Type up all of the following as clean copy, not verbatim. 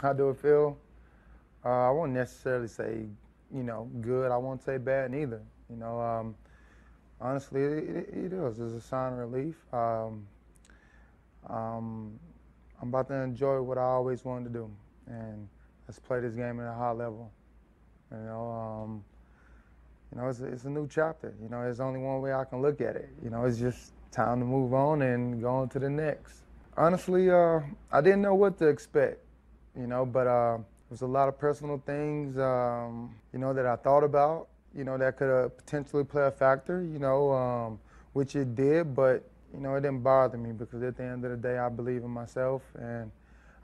How do it feel? I won't necessarily say, good. I won't say bad neither. Honestly, it is. It's a sign of relief. I'm about to enjoy what I always wanted to do, and let's play this game at a high level. You know, it's a new chapter. There's only one way I can look at it. It's just time to move on and go on to the next. Honestly, I didn't know what to expect, but there's a lot of personal things, that I thought about, that could potentially play a factor, which it did, but, it didn't bother me because at the end of the day, I believe in myself and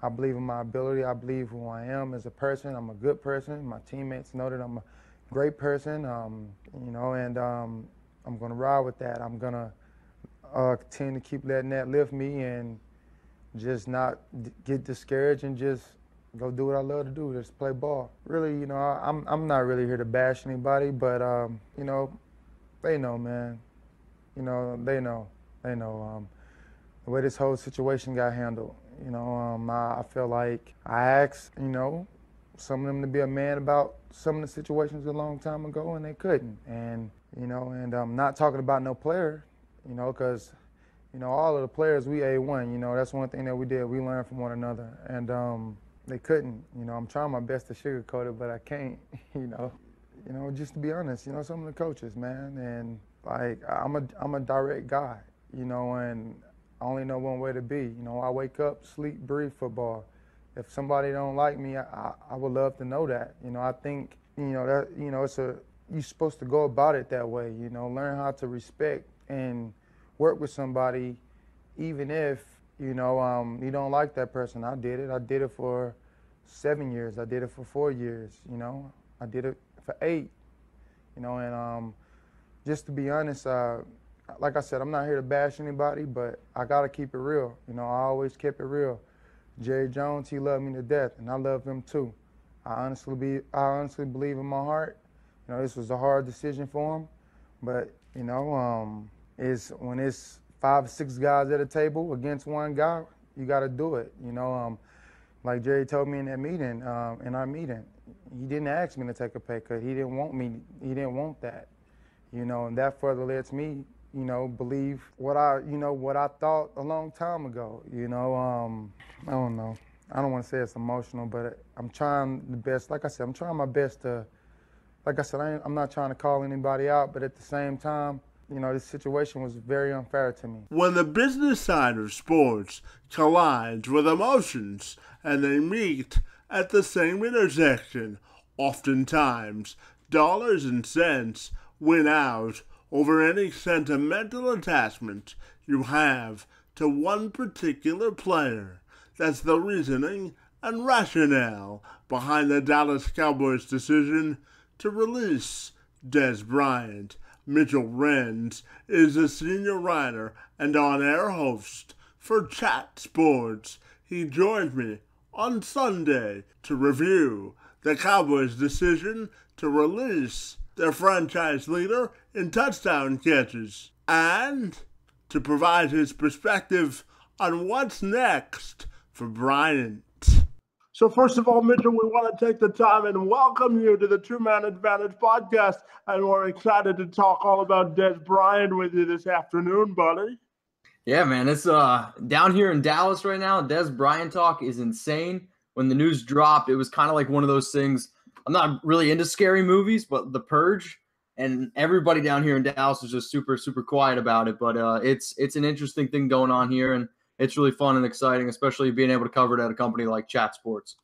I believe in my ability. I believe who I am as a person. I'm a good person. My teammates know that I'm a great person, and I'm going to ride with that. I'm going to continue to keep letting that lift me and just not get discouraged and just go do what I love to do, just play ball. Really, I'm not really here to bash anybody, but, they know, man. They know. The way this whole situation got handled. I feel like I asked, some of them to be a man about some of the situations a long time ago, and they couldn't. And, I'm not talking about no player, because, all of the players, we A1, that's one thing that we did. We learned from one another. And they couldn't. I'm trying my best to sugarcoat it, but I can't, just to be honest, some of the coaches, man. And, like, I'm a direct guy, and I only know one way to be. I wake up, sleep, breathe football. If somebody don't like me, I would love to know that. I think, that, you're supposed to go about it that way, learn how to respect and work with somebody, even if, you don't like that person. I did it. I did it for 7 years. I did it for 4 years, I did it for 8, and just to be honest, like I said, I'm not here to bash anybody, but I got to keep it real. I always kept it real. Jerry Jones, he loved me to death, and I love him too. I honestly believe in my heart, this was a hard decision for him, but, it's when it's 5 or 6 guys at a table against one guy, you got to do it. Like Jerry told me in that meeting, in our meeting, he didn't ask me to take a pay cut. He didn't want that. And that further lets me, believe what I thought a long time ago. I don't know. I don't want to say it's emotional, but I'm trying the best. Like I said, I'm trying my best to, like I said, I'm not trying to call anybody out, but at the same time, this situation was very unfair to me. When the business side of sports collides with emotions and they meet at the same intersection, oftentimes dollars and cents win out over any sentimental attachment you have to one particular player. That's the reasoning and rationale behind the Dallas Cowboys' decision to release Dez Bryant. Mitchell Renz is a senior writer and on-air host for Chat Sports. He joined me on Sunday to review the Cowboys' decision to release their franchise leader in touchdown catches, and to provide his perspective on what's next for Bryant. So first of all, Mitchell, we want to take the time and welcome you to the Two Man Advantage podcast, and we're excited to talk all about Dez Bryant with you this afternoon, buddy. Yeah, man, it's down here in Dallas right now. Dez Bryant talk is insane. When the news dropped, it was kind of like one of those things. I'm not really into scary movies, but The Purge, and everybody down here in Dallas is just super, super quiet about it. But it's an interesting thing going on here, and it's really fun and exciting, especially being able to cover it at a company like Chat Sports.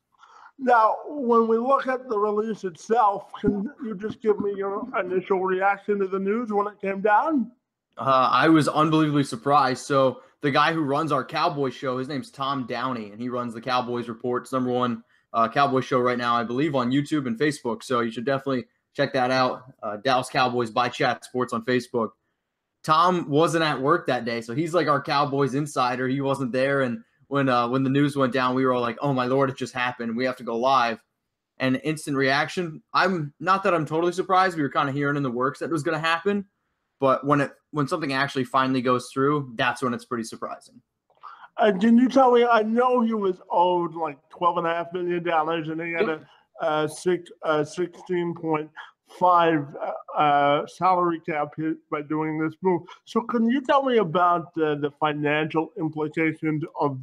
Now, when we look at the release itself, can you just give me your initial reaction to the news when it came down? I was unbelievably surprised. So the guy who runs our Cowboys show, his name's Tom Downey, and he runs the Cowboys Report's #1 Cowboys show right now, I believe, on YouTube and Facebook. So you should definitely check that out. Dallas Cowboys by Chat Sports on Facebook. Tom wasn't at work that day, so he's like our Cowboys insider. He wasn't there, and when the news went down, we were all like, "Oh my Lord, it just happened. We have to go live." And instant reaction. I'm not that I'm totally surprised. We were kind of hearing in the works that it was going to happen, but when something actually finally goes through, that's when it's pretty surprising. Can you tell me? I know he was owed like $12.5 million, and he had a 16.5 salary cap hit by doing this move. So, can you tell me about the financial implications of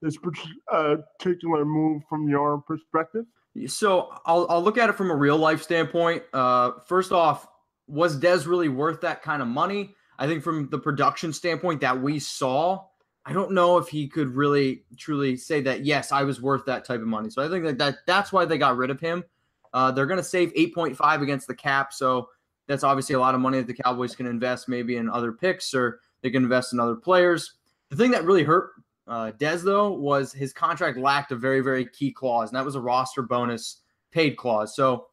this particular move from your perspective? So I'll look at it from a real life standpoint. First off, was Dez really worth that kind of money? I think from the production standpoint that we saw, I don't know if he could really truly say that, yes, I was worth that type of money. So I think that's why they got rid of him. They're going to save 8.5 against the cap. So that's obviously a lot of money that the Cowboys can invest maybe in other picks, or they can invest in other players. The thing that really hurt Dez, though, was his contract lacked a very, very key clause, and that was a roster bonus paid clause. So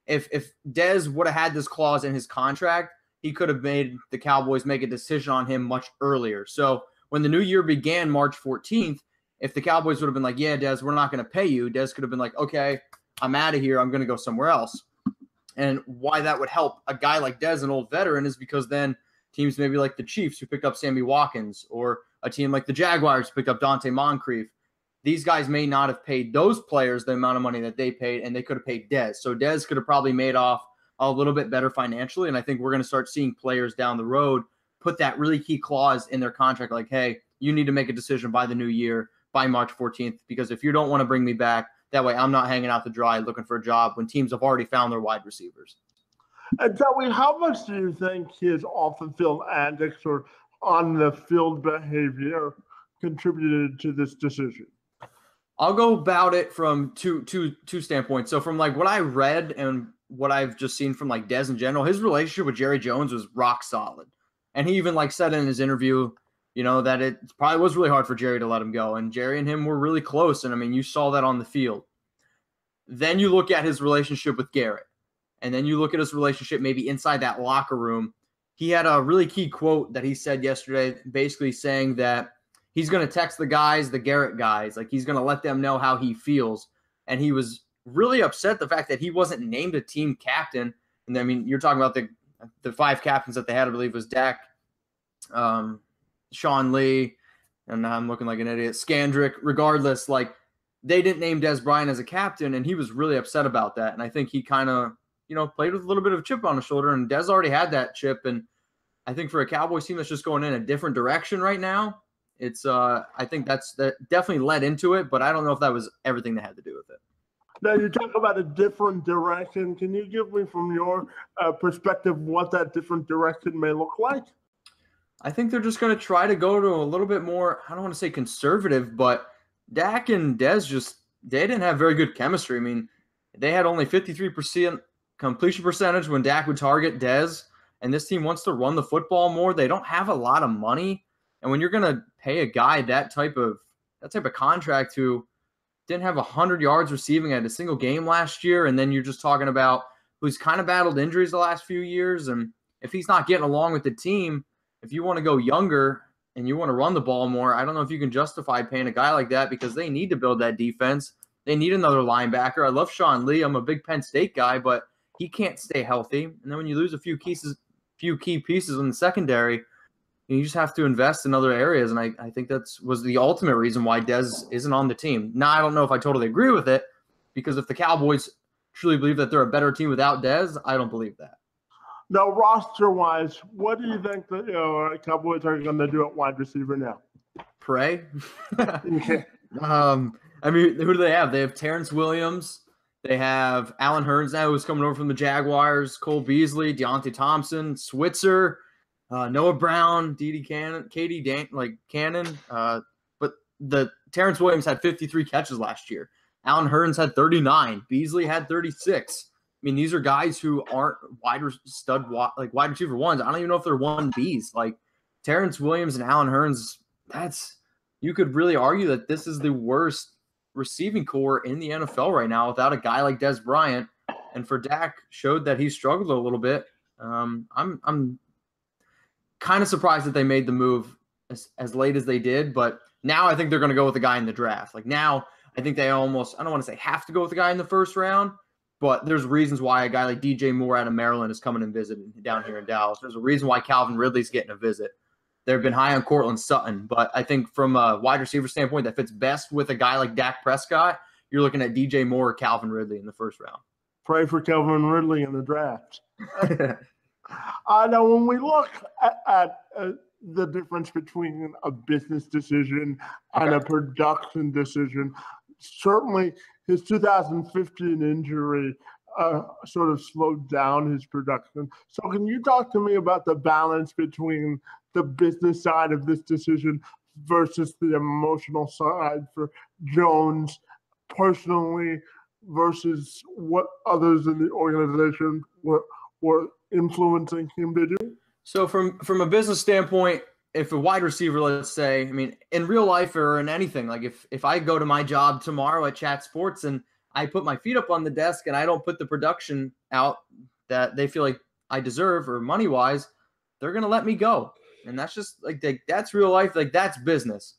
if Dez would have had this clause in his contract, he could have made the Cowboys make a decision on him much earlier. So when the new year began March 14th, if the Cowboys would have been like, yeah, Dez, we're not going to pay you, Dez could have been like, okay, I'm out of here. I'm going to go somewhere else. And why that would help a guy like Dez, an old veteran, is because then teams maybe like the Chiefs, who picked up Sammy Watkins, or a team like the Jaguars picked up Dante Moncrief, these guys may not have paid those players the amount of money that they paid, and they could have paid Dez. So Dez could have probably made off a little bit better financially, and I think we're going to start seeing players down the road put that really key clause in their contract, like, hey, you need to make a decision by the new year, by March 14th, because if you don't want to bring me back, that way I'm not hanging out to dry looking for a job when teams have already found their wide receivers. And tell me, how much do you think his off-the-field antics or on-the-field behavior contributed to this decision? I'll go about it from two standpoints. So from like what I read and what I've just seen from like Dez in general, his relationship with Jerry Jones was rock solid. And he even like said in his interview, that it probably was really hard for Jerry to let him go. And Jerry and him were really close. And I mean, you saw that on the field. Then you look at his relationship with Garrett. And then you look at his relationship maybe inside that locker room. He had a really key quote that he said yesterday, basically saying that he's going to text the guys, the Garrett guys, like he's going to let them know how he feels. And he was really upset the fact that he wasn't named a team captain. And I mean, you're talking about the five captains that they had, I believe, was Dak, Sean Lee, and now I'm looking like an idiot, Scandrick. Regardless, like they didn't name Dez Bryant as a captain, and he was really upset about that. And I think he kind of, played with a little bit of a chip on his shoulder, and Dez already had that chip. And I think for a Cowboys team that's just going in a different direction right now, it's I think that definitely led into it, but I don't know if that was everything that had to do with it. Now, you talk about a different direction. Can you give me from your perspective what that different direction may look like? I think they're just going to try to go to a little bit more, I don't want to say conservative, but Dak and Dez they didn't have very good chemistry. I mean, they had only 53% completion percentage when Dak would target Dez, and this team wants to run the football more. They don't have a lot of money, and when you're going to pay a guy that type of contract who didn't have 100 yards receiving at a single game last year, and then you're just talking about who's kind of battled injuries the last few years, and if he's not getting along with the team, if you want to go younger and you want to run the ball more, I don't know if you can justify paying a guy like that, because they need to build that defense. They need another linebacker. I love Sean Lee. I'm a big Penn State guy, but he can't stay healthy. And then when you lose a few key pieces in the secondary, you just have to invest in other areas. And I think was the ultimate reason why Dez isn't on the team. Now, I don't know if I totally agree with it, because if the Cowboys truly believe that they're a better team without Dez, I don't believe that. Now, roster-wise, what do you think the Cowboys are going to do at wide receiver now? Pray. I mean, who do they have? They have Terrence Williams. They have Allen Hurns now, who's coming over from the Jaguars, Cole Beasley, Deontay Thompson, Switzer, Noah Brown, Cannon. But the Terrence Williams had 53 catches last year. Allen Hurns had 39. Beasley had 36. I mean, these are guys who aren't wide receiver ones. I don't even know if they're 1Bs. Like Terrence Williams and Allen Hurns, you could really argue that this is the worst receiving core in the NFL right now without a guy like Dez Bryant. And for Dak, showed that he struggled a little bit. I'm kind of surprised that they made the move as late as they did, but now I think they're going to go with the guy in the draft. Like now, I think they almost, I don't want to say have to go with the guy in the first round, but there's reasons why a guy like DJ Moore out of Maryland is coming and visiting down here in Dallas. There's a reason why Calvin Ridley's getting a visit. they've been high on Cortland Sutton. But I think from a wide receiver standpoint, that fits best with a guy like Dak Prescott. You're looking at DJ Moore or Calvin Ridley in the first round. Pray for Calvin Ridley in the draft. I know when we look at the difference between a business decision and a production decision, certainly his 2015 injury sort of slowed down his production. So can you talk to me about the balance between the business side of this decision versus the emotional side for Jones personally versus what others in the organization were influencing him to do? So from a business standpoint, if a wide receiver, let's say, I mean, in real life or in anything, like if I go to my job tomorrow at Chat Sports and I put my feet up on the desk and I don't put the production out that they feel like I deserve or money-wise, they're going to let me go. And that's just like that's real life. Like that's business.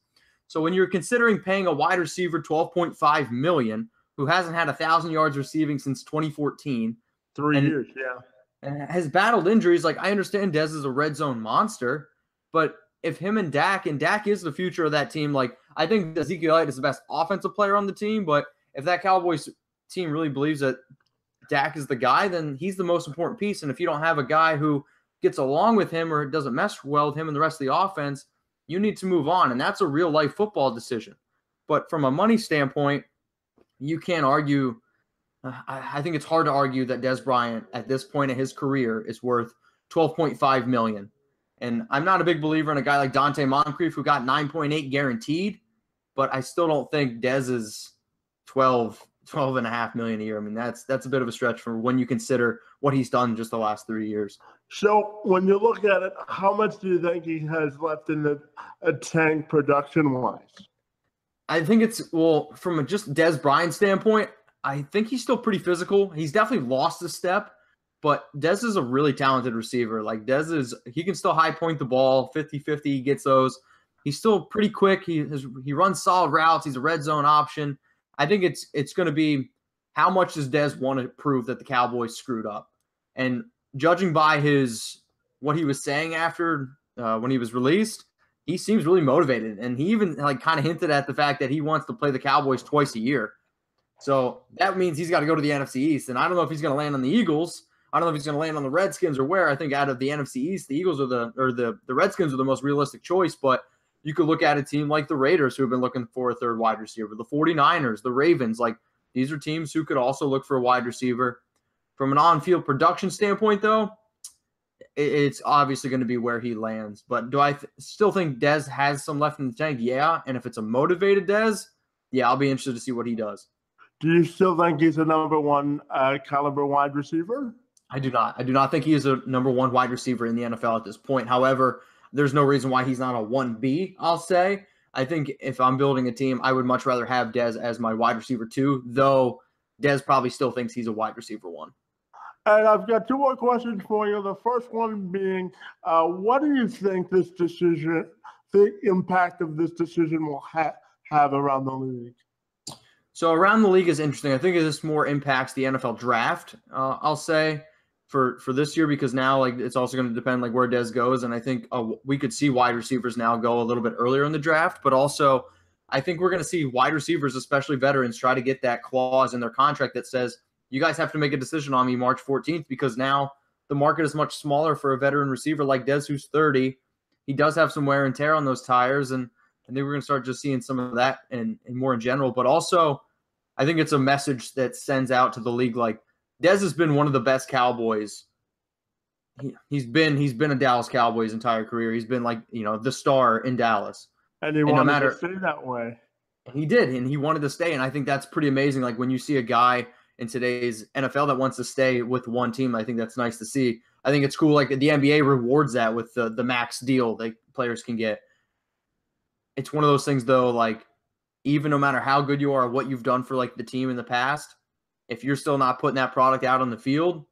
So when you're considering paying a wide receiver $12.5 million, who hasn't had 1,000 yards receiving since 2014, 3 years, yeah, and has battled injuries. Like I understand Dez is a red zone monster, but if him and Dak is the future of that team, like I think Ezekiel Elliott is the best offensive player on the team, but if that Cowboys team really believes that Dak is the guy, then he's the most important piece. And if you don't have a guy who gets along with him or doesn't mesh well with him and the rest of the offense, you need to move on. And that's a real life football decision. But from a money standpoint, you can't argue. I think it's hard to argue that Dez Bryant at this point in his career is worth $12.5 million. And I'm not a big believer in a guy like Dante Moncrief who got 9.8 guaranteed, but I still don't think Dez is 12.5 million a year. I mean, that's a bit of a stretch for when you consider what he's done just the last 3 years. So when you look at it, how much do you think he has left in the tank production-wise? I think from just Dez Bryant standpoint, I think he's still pretty physical. He's definitely lost a step, but Dez is a really talented receiver. Like he can still high point the ball, 50-50, he gets those. He's still pretty quick. He runs solid routes. He's a red zone option. I think it's going to be how much does Dez want to prove that the Cowboys screwed up? And judging by what he was saying after when he was released, he seems really motivated. And he even kind of hinted at the fact that he wants to play the Cowboys twice a year. So that means he's got to go to the NFC East. And I don't know if he's going to land on the Eagles. I don't know if he's going to land on the Redskins or where. I think out of the NFC East, the Eagles the Redskins are the most realistic choice. But you could look at a team like the Raiders who have been looking for a third wide receiver, the 49ers, the Ravens. Like these are teams who could also look for a wide receiver. From an on-field production standpoint, though, it's obviously going to be where he lands. But do I still think Dez has some left in the tank? Yeah. And if it's a motivated Dez, yeah, I'll be interested to see what he does. Do you still think he's a number one caliber wide receiver? I do not. I do not think he is a number one wide receiver in the NFL at this point. However, there's no reason why he's not a 1B, I'll say. I think if I'm building a team, I would much rather have Dez as my wide receiver 2, though Dez probably still thinks he's a wide receiver 1. And I've got 2 more questions for you. The first one being, what do you think the impact of this decision will have around the league? So around the league is interesting. I think this more impacts the NFL draft, I'll say, for this year, because now it's also going to depend where Dez goes. And I think we could see wide receivers now go a little bit earlier in the draft, but also I think we're going to see wide receivers, especially veterans, try to get that clause in their contract that says, you guys have to make a decision on me March 14th, because now the market is much smaller for a veteran receiver like Dez, who's 30. He does have some wear and tear on those tires, and I think we're going to start just seeing some of that and more in general. But also, I think it's a message that sends out to the league. Like, Dez has been one of the best Cowboys. He's been a Dallas Cowboys entire career. He's been the star in Dallas. And he wanted to stay that way. He did, and he wanted to stay. And I think that's pretty amazing. Like, when you see a guy in today's NFL that wants to stay with one team, I think that's nice to see. I think it's cool. Like, the NBA rewards that with the max deal that players can get. It's one of those things, though, even no matter how good you are or what you've done for the team in the past, if you're still not putting that product out on the field,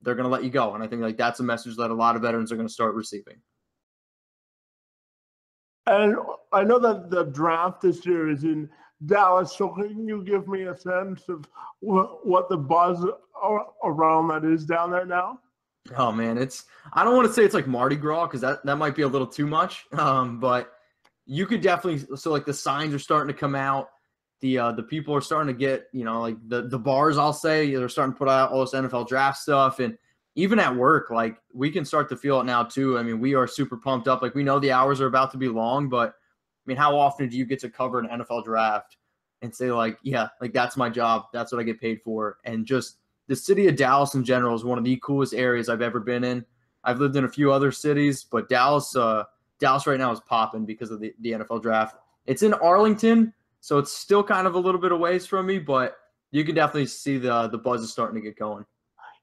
they're going to let you go. And I think that's a message that a lot of veterans are going to start receiving. And I know that the draft this year is in Dallas, so can you give me a sense of what the buzz around that is down there now? Oh man, I don't want to say it's like Mardi Gras because that might be a little too much. But you could definitely, so like the signs are starting to come out. The people are starting to get, like the bars, I'll say, they're starting to put out all this NFL draft stuff. And even at work, like we can start to feel it now too. I mean, we are super pumped up. Like we know the hours are about to be long, but I mean, how often do you get to cover an NFL draft and say like, yeah, like that's my job. That's what I get paid for. And just the city of Dallas in general is one of the coolest areas I've ever been in. I've lived in a few other cities, but Dallas right now is popping because of the NFL draft. It's in Arlington, so it's still kind of a little bit of ways from me, but you can definitely see the buzz is starting to get going.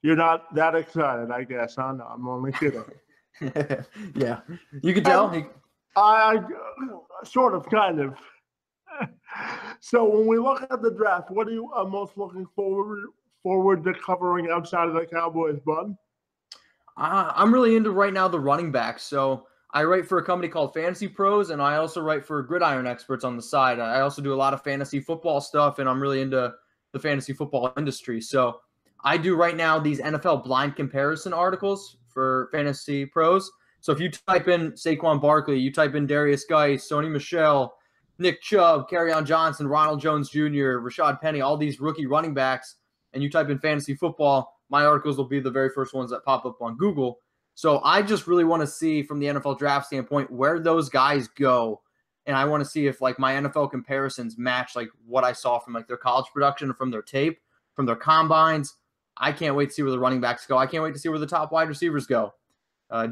You're not that excited, I guess. Huh? No, I'm only kidding. Yeah, you can tell. I sort of, kind of. So when we look at the draft, what are you most looking forward to covering outside of the Cowboys, bud? I'm really into right now the running backs. So I write for a company called Fantasy Pros, and I also write for Gridiron Experts on the side. I also do a lot of fantasy football stuff, and I'm really into the fantasy football industry. So I do right now these NFL blind comparison articles for Fantasy Pros. So if you type in Saquon Barkley, you type in Darius Geis, Sony Michel, Nick Chubb, Kerryon Johnson, Ronald Jones Jr., Rashad Penny, all these rookie running backs, and you type in fantasy football, my articles will be the very first ones that pop up on Google. So I just really want to see from the NFL draft standpoint where those guys go. And I want to see if like my NFL comparisons match like what I saw from like their college production, from their tape, from their combines. I can't wait to see where the running backs go. I can't wait to see where the top wide receivers go.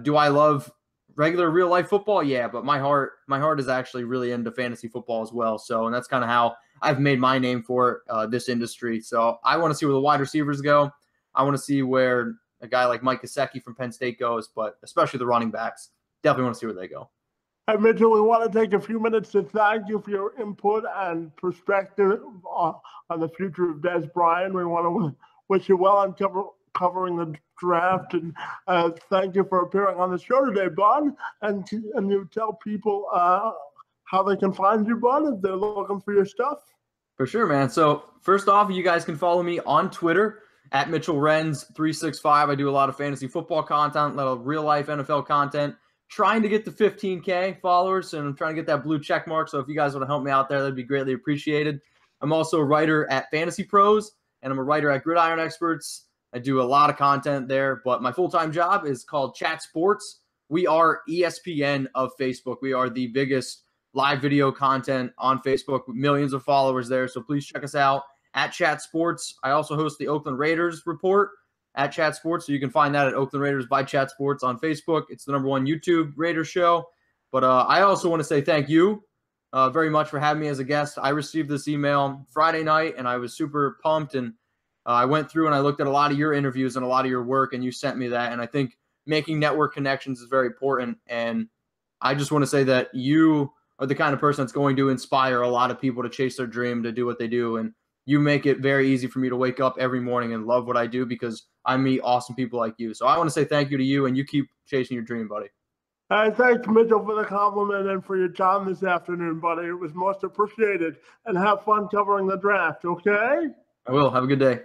Do I love regular real life football? Yeah, but my heart is actually really into fantasy football as well. So, and that's kind of how I've made my name for this industry. So I want to see where the wide receivers go. I want to see where a guy like Mike Gesicki from Penn State goes, but especially the running backs. Definitely want to see where they go. Hey, Mitchell, we want to take a few minutes to thank you for your input and perspective on the future of Dez Bryant. We want to wish you well on covering the draft, and thank you for appearing on the show today, bud. And you tell people how they can find you, bud, if they're looking for your stuff. For sure, man. So first off, you guys can follow me on Twitter at MitchellRenz365. I do a lot of fantasy football content, a lot of real life NFL content, trying to get to 15K followers, and I'm trying to get that blue check mark. So if you guys want to help me out there, that'd be greatly appreciated. I'm also a writer at Fantasy Pros, and I'm a writer at Gridiron Experts. I do a lot of content there, but my full-time job is called Chat Sports. We are ESPN of Facebook. We are the biggest live video content on Facebook with millions of followers there. So please check us out at Chat Sports. I also host the Oakland Raiders Report at Chat Sports. So you can find that at Oakland Raiders by Chat Sports on Facebook. It's the #1 YouTube Raiders show. But I also want to say thank you very much for having me as a guest. I received this email Friday night, and I was super pumped. And I went through and I looked at a lot of your interviews and a lot of your work, and you sent me that. And I think making network connections is very important. And I just want to say that you are the kind of person that's going to inspire a lot of people to chase their dream, to do what they do. And you make it very easy for me to wake up every morning and love what I do because I meet awesome people like you. So I want to say thank you to you, and you keep chasing your dream, buddy. Thanks, Mitchell, for the compliment and for your time this afternoon, buddy. It was most appreciated. And have fun covering the draft, okay? I will. Have a good day.